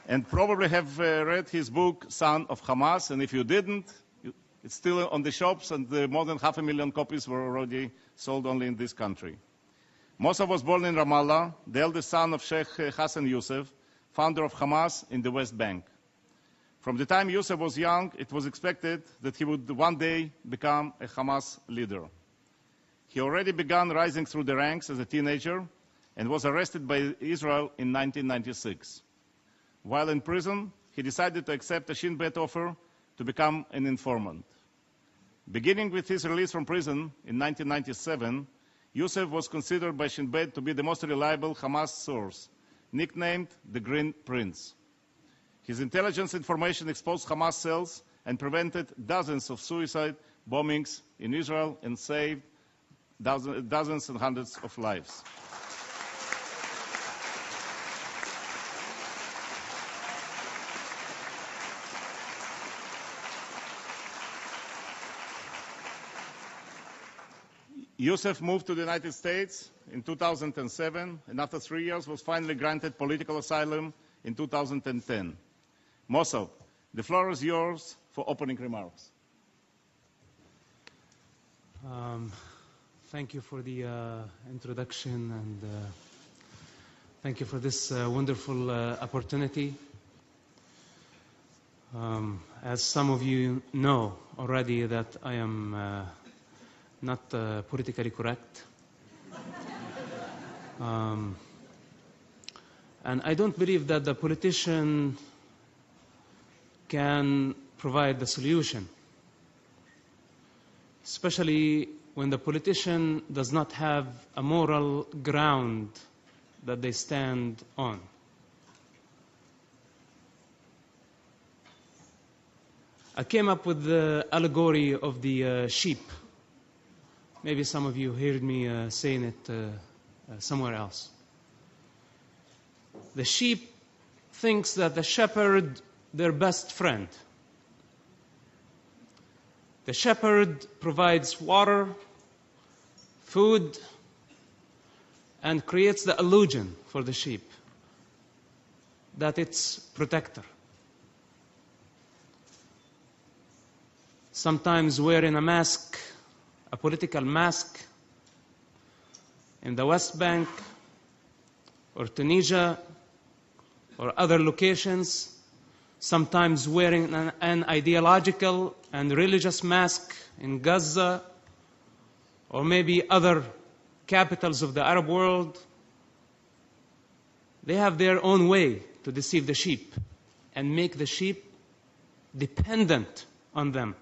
and probably have read his book, Son of Hamas, and if you didn't, it's still on the shops, and more than 500,000 copies were already sold only in this country. Mosab was born in Ramallah, the eldest son of Sheikh Hassan Yousef, founder of Hamas in the West Bank. From the time Yousef was young, it was expected that he would one day become a Hamas leader. He already began rising through the ranks as a teenager and was arrested by Israel in 1996. While in prison, he decided to accept a Shin Bet offer to become an informant. Beginning with his release from prison in 1997, Yousef was considered by Shin Bet to be the most reliable Hamas source, nicknamed the Green Prince. His intelligence information exposed Hamas cells and prevented dozens of suicide bombings in Israel and saved dozens and hundreds of lives. Yousef moved to the United States in 2007, and after 3 years was finally granted political asylum in 2010. Mosab, the floor is yours for opening remarks. Thank you for the introduction, and thank you for this wonderful opportunity. As some of you know already, that I am not politically correct. And I don't believe that the politician can provide the solution, especially when the politician does not have a moral ground that they stand on. I came up with the allegory of the sheep. Maybe some of you heard me saying it somewhere else. The sheep thinks that the shepherd, their best friend. The shepherd provides water, food, and creates the illusion for the sheep that it's protector. Sometimes wearing a mask, a political mask, in the West Bank or Tunisia or other locations, sometimes wearing an ideological and religious mask in Gaza or maybe other capitals of the Arab world. They have their own way to deceive the sheep and make the sheep dependent on them.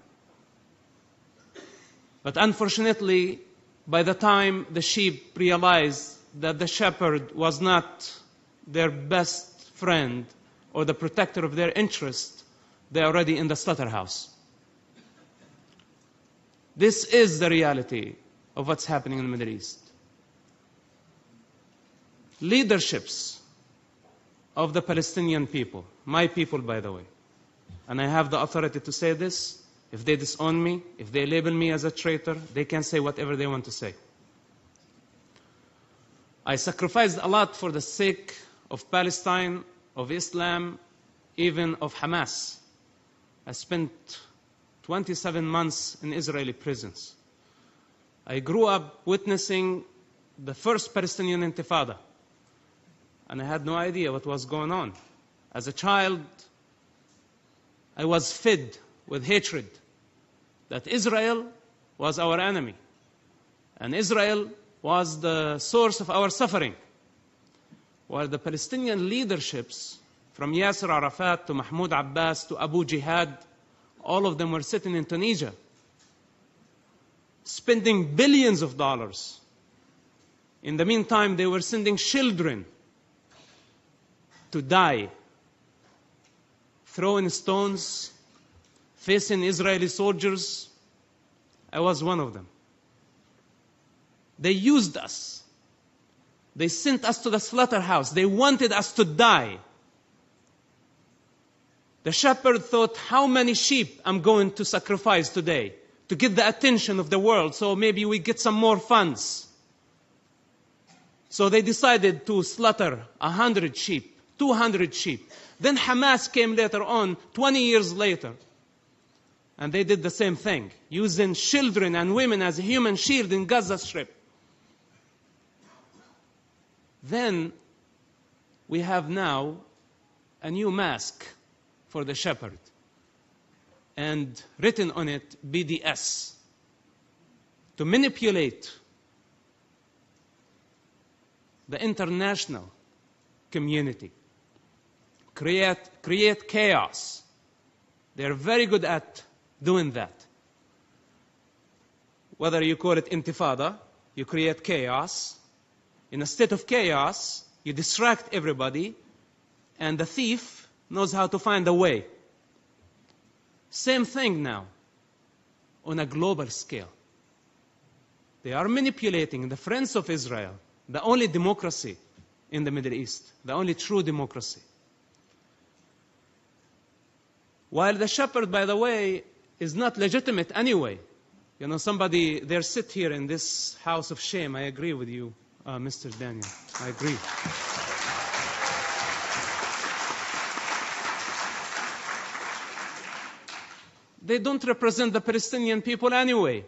But unfortunately, by the time the sheep realized that the shepherd was not their best friend or the protector of their interest, they're already in the slaughterhouse. This is the reality of what's happening in the Middle East. Leaderships of the Palestinian people, my people, by the way, and I have the authority to say this. If they disown me, if they label me as a traitor, they can say whatever they want to say. I sacrificed a lot for the sake of Palestine, of Islam, even of Hamas. I spent 27 months in Israeli prisons. I grew up witnessing the first Palestinian Intifada, and I had no idea what was going on. As a child, I was fed with hatred that Israel was our enemy, and Israel was the source of our suffering, while the Palestinian leaderships, from Yasser Arafat to Mahmoud Abbas to Abu Jihad, all of them were sitting in Tunisia, spending billions of dollars. In the meantime, they were sending children to die, throwing stones, facing Israeli soldiers. I was one of them. They used us. They sent us to the slaughterhouse. They wanted us to die. The shepherd thought, how many sheep I'm going to sacrifice today to get the attention of the world, so maybe we get some more funds. So they decided to slaughter 100 sheep, 200 sheep. Then Hamas came later on, 20 years later, and they did the same thing, using children and women as a human shield in Gaza Strip. Then we have now a new mask for the shepherd, and written on it, BDS, to manipulate the international community, create chaos. They're very good at doing that. Whether you call it intifada, you create chaos. In a state of chaos, you distract everybody, and the thief knows how to find a way. Same thing now, on a global scale. They are manipulating the friends of Israel, the only democracy in the Middle East, the only true democracy. While the shepherd, by the way, is not legitimate anyway. You know, somebody, they sit here in this house of shame. I agree with you, Mr. Daniel. I agree. They don't represent the Palestinian people anyway.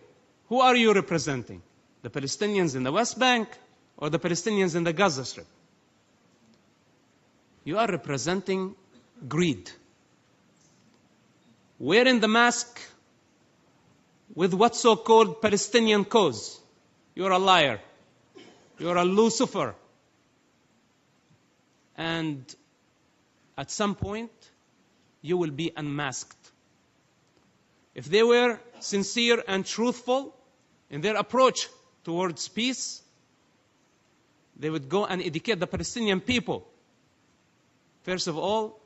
Who are you representing? The Palestinians in the West Bank or the Palestinians in the Gaza Strip? You are representing greed. Wearing the mask with what so-called Palestinian cause. You're a liar. You're a Lucifer. And at some point, you will be unmasked. If they were sincere and truthful in their approach towards peace, they would go and educate the Palestinian people, first of all,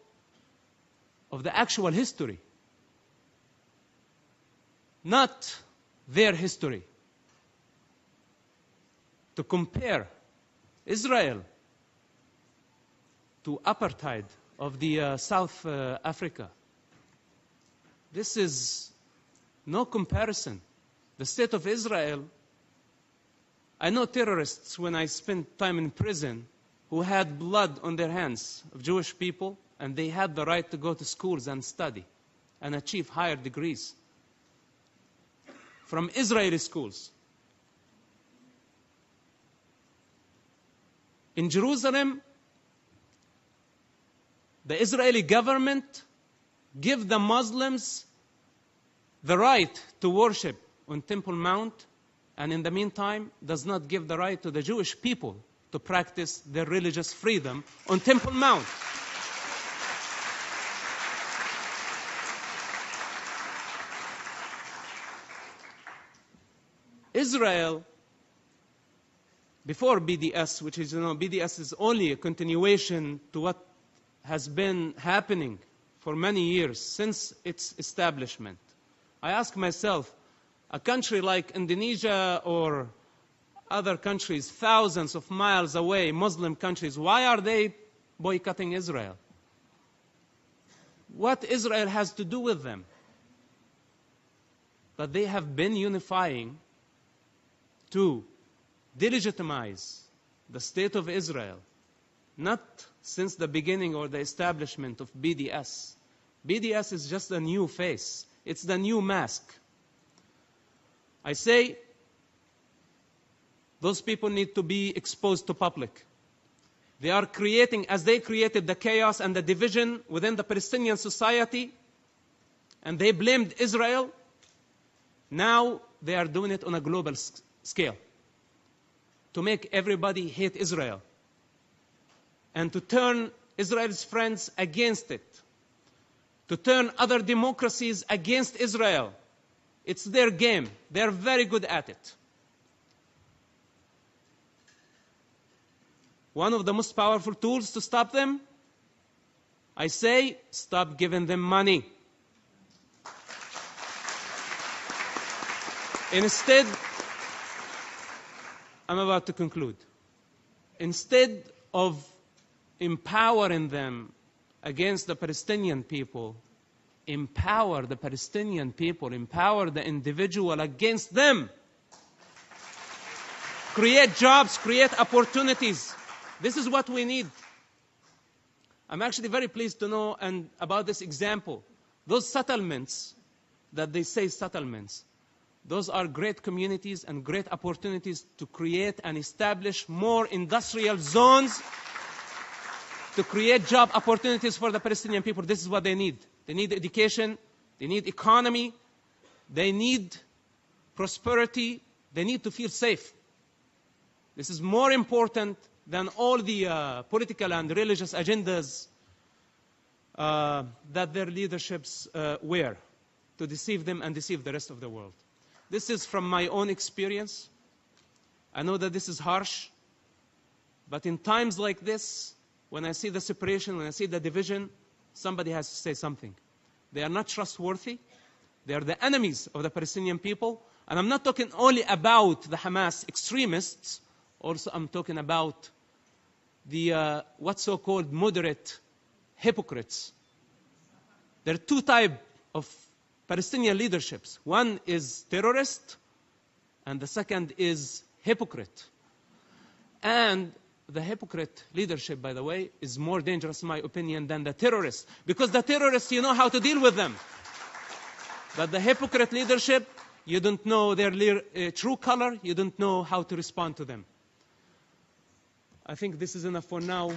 of the actual history, not their history. To compare Israel to apartheid of the South Africa. This is no comparison. The state of Israel, I know terrorists when I spent time in prison who had blood on their hands of Jewish people, and they had the right to go to schools and study and achieve higher degrees from Israeli schools. In Jerusalem, the Israeli government give the Muslims the right to worship on Temple Mount, and in the meantime does not give the right to the Jewish people to practice their religious freedom on Temple Mount. Israel, before BDS, which is, BDS is only a continuation to what has been happening for many years since its establishment. I ask myself, a country like Indonesia or other countries thousands of miles away, Muslim countries, why are they boycotting Israel? What Israel has to do with them? But they have been unifying to delegitimize the state of Israel, not since the beginning or the establishment of BDS. BDS is just a new face. It's the new mask. I say those people need to be exposed to public. They are creating, as they created the chaos and the division within the Palestinian society, and they blamed Israel, now they are doing it on a global scale to make everybody hate Israel and to turn Israel's friends against it, to turn other democracies against Israel. It's their game. They're very good at it. One of the most powerful tools to stop them, I say, stop giving them money. Instead, I'm about to conclude. Instead of empowering them against the Palestinian people, empower the Palestinian people, empower the individual against them. Create jobs, create opportunities. This is what we need. I'm actually very pleased to know and about this example. Those settlements that they say settlements, those are great communities and great opportunities to create and establish more industrial zones, to create job opportunities for the Palestinian people. This is what they need. They need education, they need economy, they need prosperity, they need to feel safe. This is more important than all the political and religious agendas that their leaderships wear to deceive them and deceive the rest of the world. This is from my own experience. I know that this is harsh, but in times like this, when I see the separation, when I see the division, somebody has to say something. They are not trustworthy. They are the enemies of the Palestinian people. And I'm not talking only about the Hamas extremists. Also, I'm talking about the what's so-called moderate hypocrites. There are two types of Palestinian leaderships. One is terrorist, and the second is hypocrite. And the hypocrite leadership, by the way, is more dangerous, in my opinion, than the terrorists. Because the terrorists, you know how to deal with them. But the hypocrite leadership, you don't know their true color, you don't know how to respond to them. I think this is enough for now.